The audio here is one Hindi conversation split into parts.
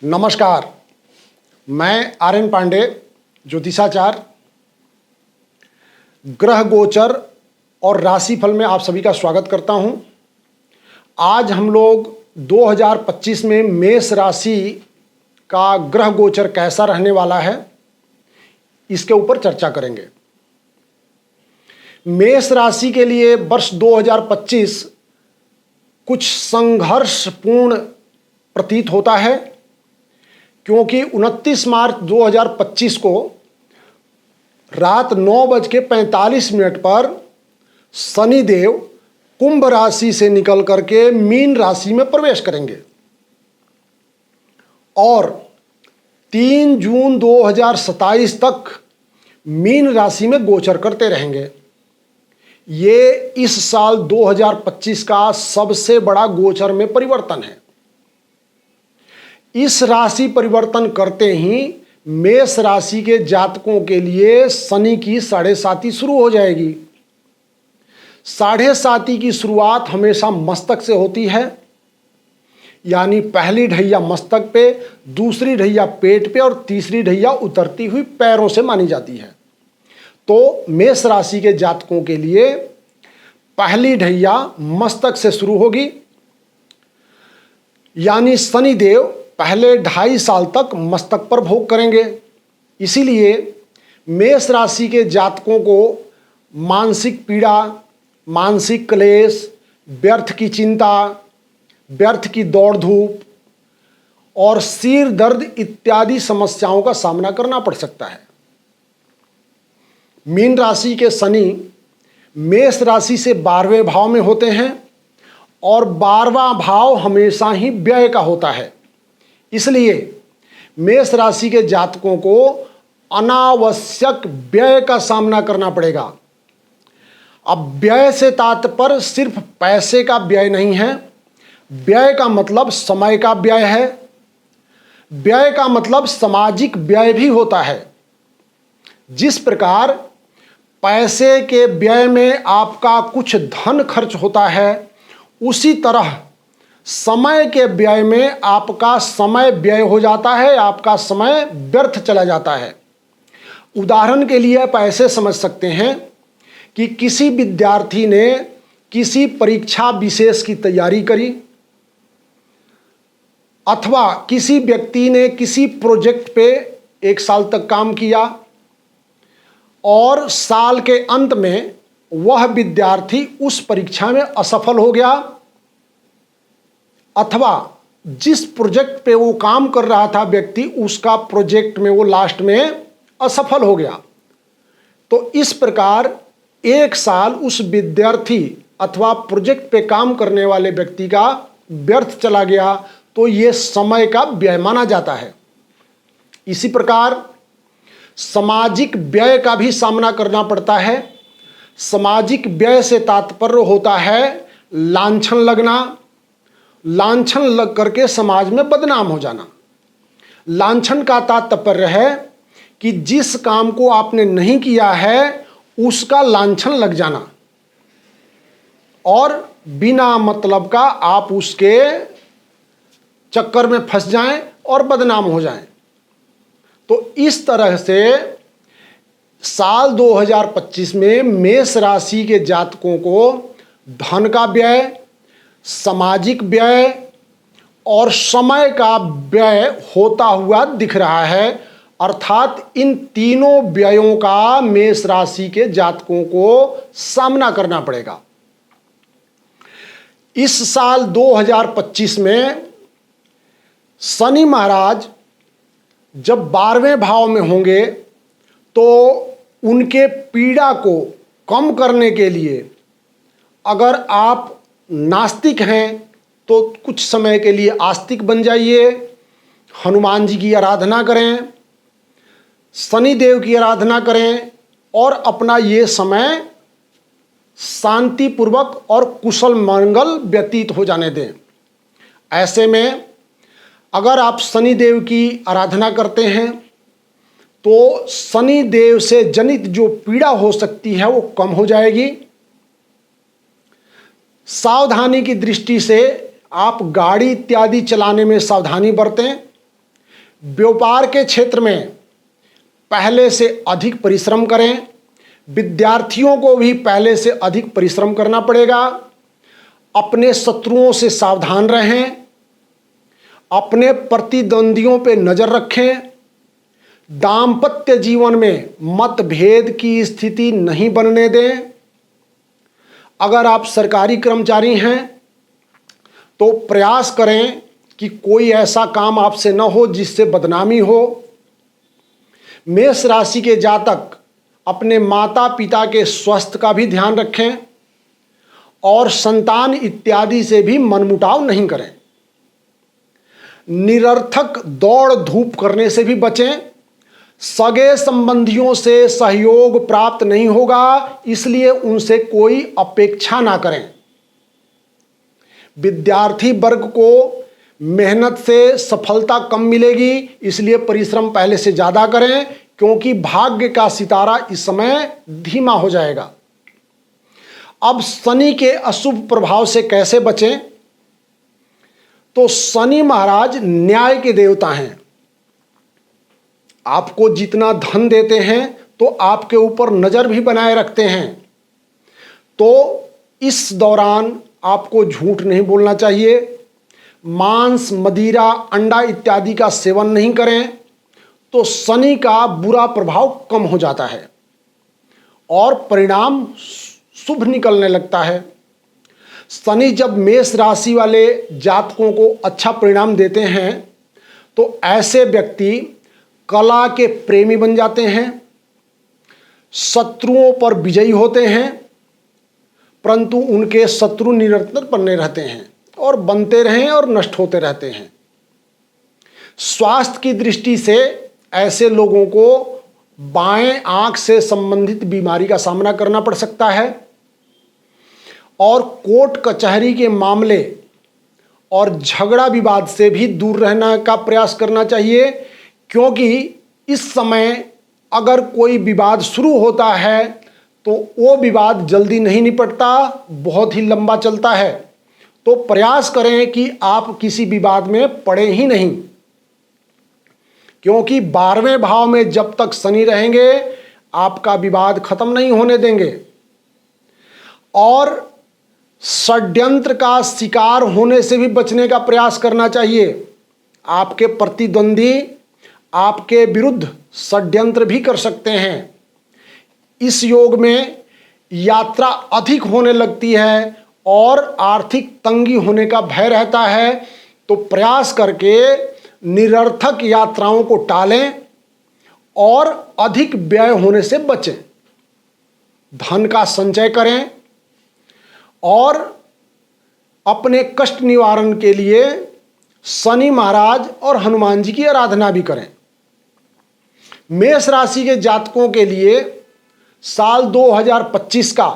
नमस्कार, मैं आर्यन पांडे, ज्योतिषाचार्य। ग्रह गोचर और राशिफल में आप सभी का स्वागत करता हूं। आज हम लोग 2025 में मेष राशि का ग्रह गोचर कैसा रहने वाला है, इसके ऊपर चर्चा करेंगे। मेष राशि के लिए वर्ष 2025 कुछ संघर्षपूर्ण प्रतीत होता है, क्योंकि 29 मार्च 2025 को रात 9:45 पर शनिदेव कुंभ राशि से निकल करके मीन राशि में प्रवेश करेंगे और 3 जून 2027 तक मीन राशि में गोचर करते रहेंगे। ये इस साल 2025 का सबसे बड़ा गोचर में परिवर्तन है। इस राशि परिवर्तन करते ही मेष राशि के जातकों के लिए शनि की 7.5 शुरू हो जाएगी। 7.5 की शुरुआत हमेशा मस्तक से होती है, यानी पहली ढैया मस्तक पे, दूसरी ढैया पेट पे और तीसरी ढैया उतरती हुई पैरों से मानी जाती है। तो मेष राशि के जातकों के लिए पहली ढैया मस्तक से शुरू होगी, यानी शनिदेव पहले 2.5 साल तक मस्तक पर भोग करेंगे। इसीलिए मेष राशि के जातकों को मानसिक पीड़ा, मानसिक क्लेश, व्यर्थ की चिंता, व्यर्थ की दौड़ धूप और सिर दर्द इत्यादि समस्याओं का सामना करना पड़ सकता है। मीन राशि के शनि मेष राशि से 12वें भाव में होते हैं और 12वां भाव हमेशा ही व्यय का होता है। इसलिए मेष राशि के जातकों को अनावश्यक व्यय का सामना करना पड़ेगा। अब व्यय से तात्पर्य सिर्फ पैसे का व्यय नहीं है, व्यय का मतलब समय का व्यय है, व्यय का मतलब सामाजिक व्यय भी होता है। जिस प्रकार पैसे के व्यय में आपका कुछ धन खर्च होता है, उसी तरह समय के व्यय में आपका समय व्यय हो जाता है, आपका समय व्यर्थ चला जाता है। उदाहरण के लिए आप ऐसे समझ सकते हैं कि किसी विद्यार्थी ने किसी परीक्षा विशेष की तैयारी करी, अथवा किसी व्यक्ति ने किसी प्रोजेक्ट पे 1 साल तक काम किया और साल के अंत में वह विद्यार्थी उस परीक्षा में असफल हो गया, अथवा जिस प्रोजेक्ट पे वो काम कर रहा था व्यक्ति, उसका प्रोजेक्ट में वो लास्ट में असफल हो गया। तो इस प्रकार 1 साल उस विद्यार्थी अथवा प्रोजेक्ट पे काम करने वाले व्यक्ति का व्यर्थ चला गया, तो ये समय का व्यय माना जाता है। इसी प्रकार सामाजिक व्यय का भी सामना करना पड़ता है। सामाजिक व्यय से तात्पर्य होता है लांछन लगना, लांछन लग करके समाज में बदनाम हो जाना। लांछन का तात्पर्य है कि जिस काम को आपने नहीं किया है उसका लांछन लग जाना और बिना मतलब का आप उसके चक्कर में फंस जाएं और बदनाम हो जाएं। तो इस तरह से साल 2025 में मेष राशि के जातकों को धन का व्यय, सामाजिक व्यय और समय का व्यय होता हुआ दिख रहा है। अर्थात इन तीनों व्ययों का मेष राशि के जातकों को सामना करना पड़ेगा। इस साल 2025 में शनि महाराज जब 12वें भाव में होंगे तो उनके पीड़ा को कम करने के लिए अगर आप नास्तिक हैं तो कुछ समय के लिए आस्तिक बन जाइए, हनुमान जी की आराधना करें, शनिदेव की आराधना करें और अपना ये समय शांतिपूर्वक और कुशल मंगल व्यतीत हो जाने दें। ऐसे में अगर आप शनिदेव की आराधना करते हैं तो शनिदेव से जनित जो पीड़ा हो सकती है वो कम हो जाएगी। सावधानी की दृष्टि से आप गाड़ी इत्यादि चलाने में सावधानी बरतें। व्यापार के क्षेत्र में पहले से अधिक परिश्रम करें। विद्यार्थियों को भी पहले से अधिक परिश्रम करना पड़ेगा। अपने शत्रुओं से सावधान रहें। अपने प्रतिद्वंदियों पर नजर रखें। दाम्पत्य जीवन में मतभेद की स्थिति नहीं बनने दें। अगर आप सरकारी कर्मचारी हैं तो प्रयास करें कि कोई ऐसा काम आपसे न हो जिससे बदनामी हो। मेष राशि के जातक अपने माता पिता के स्वास्थ्य का भी ध्यान रखें और संतान इत्यादि से भी मनमुटाव नहीं करें। निरर्थक दौड़ धूप करने से भी बचें। सगे संबंधियों से सहयोग प्राप्त नहीं होगा, इसलिए उनसे कोई अपेक्षा ना करें। विद्यार्थी वर्ग को मेहनत से सफलता कम मिलेगी, इसलिए परिश्रम पहले से ज्यादा करें, क्योंकि भाग्य का सितारा इस समय धीमा हो जाएगा। अब शनि के अशुभ प्रभाव से कैसे बचें? तो शनि महाराज न्याय के देवता हैं। आपको जितना धन देते हैं तो आपके ऊपर नजर भी बनाए रखते हैं। तो इस दौरान आपको झूठ नहीं बोलना चाहिए। मांस, मदिरा, अंडा इत्यादि का सेवन नहीं करें, तो शनि का बुरा प्रभाव कम हो जाता है और परिणाम शुभ निकलने लगता है। शनि जब मेष राशि वाले जातकों को अच्छा परिणाम देते हैं तो ऐसे व्यक्ति कला के प्रेमी बन जाते हैं, शत्रुओं पर विजयी होते हैं, परंतु उनके शत्रु निरंतर बने रहते हैं और बनते रहें और नष्ट होते रहते हैं। स्वास्थ्य की दृष्टि से ऐसे लोगों को बाएं आंख से संबंधित बीमारी का सामना करना पड़ सकता है और कोर्ट कचहरी के मामले और झगड़ा विवाद से भी दूर रहने का प्रयास करना चाहिए, क्योंकि इस समय अगर कोई विवाद शुरू होता है तो वो विवाद जल्दी नहीं निपटता, बहुत ही लंबा चलता है। तो प्रयास करें कि आप किसी विवाद में पड़े ही नहीं, क्योंकि 12वें भाव में जब तक शनि रहेंगे आपका विवाद खत्म नहीं होने देंगे। और षड्यंत्र का शिकार होने से भी बचने का प्रयास करना चाहिए। आपके प्रतिद्वंदी आपके विरुद्ध षड्यंत्र भी कर सकते हैं। इस योग में यात्रा अधिक होने लगती है और आर्थिक तंगी होने का भय रहता है, तो प्रयास करके निरर्थक यात्राओं को टालें और अधिक व्यय होने से बचें। धन का संचय करें और अपने कष्ट निवारण के लिए शनि महाराज और हनुमान जी की आराधना भी करें। मेष राशि के जातकों के लिए साल 2025 का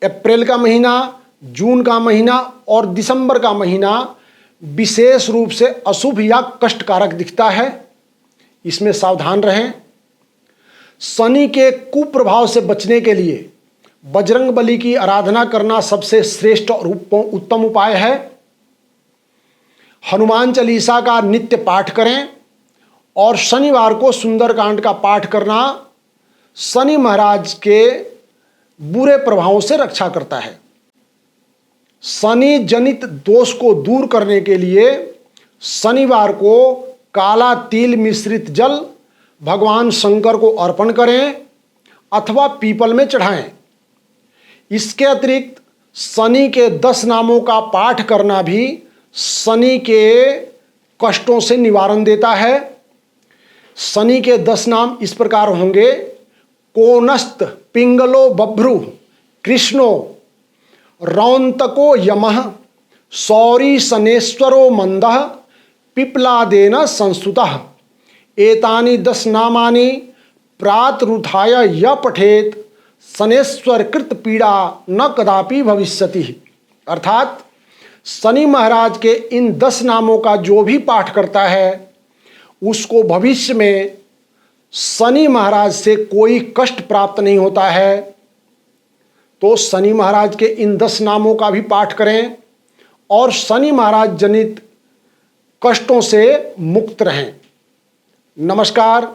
अप्रैल का महीना, जून का महीना और दिसंबर का महीना विशेष रूप से अशुभ या कष्टकारक दिखता है। इसमें सावधान रहें। शनि के कुप्रभाव से बचने के लिए बजरंग बली की आराधना करना सबसे श्रेष्ठ और उत्तम उपाय है। हनुमान चालीसा का नित्य पाठ करें और शनिवार को सुंदरकांड का पाठ करना शनि महाराज के बुरे प्रभावों से रक्षा करता है। शनि जनित दोष को दूर करने के लिए शनिवार को काला तिल मिश्रित जल भगवान शंकर को अर्पण करें अथवा पीपल में चढ़ाएं। इसके अतिरिक्त शनि के 10 नामों का पाठ करना भी शनि के कष्टों से निवारण देता है। शनि के 10 नाम इस प्रकार होंगे: कोनस्त, पिंगलो बभ्रु, कृष्णो, रौंतको यमः, सौरी शनेश्वरो मंदः, पिप्लादेन संस्तुतः। एतानि 10 नामानि प्रातरुत्थाय य पठेत शनेश्वर कृत पीड़ा न कदापि भविष्यति। अर्थात शनि महाराज के इन 10 नामों का जो भी पाठ करता है उसको भविष्य में शनि महाराज से कोई कष्ट प्राप्त नहीं होता है। तो शनि महाराज के इन 10 नामों का भी पाठ करें और शनि महाराज जनित कष्टों से मुक्त रहें। नमस्कार।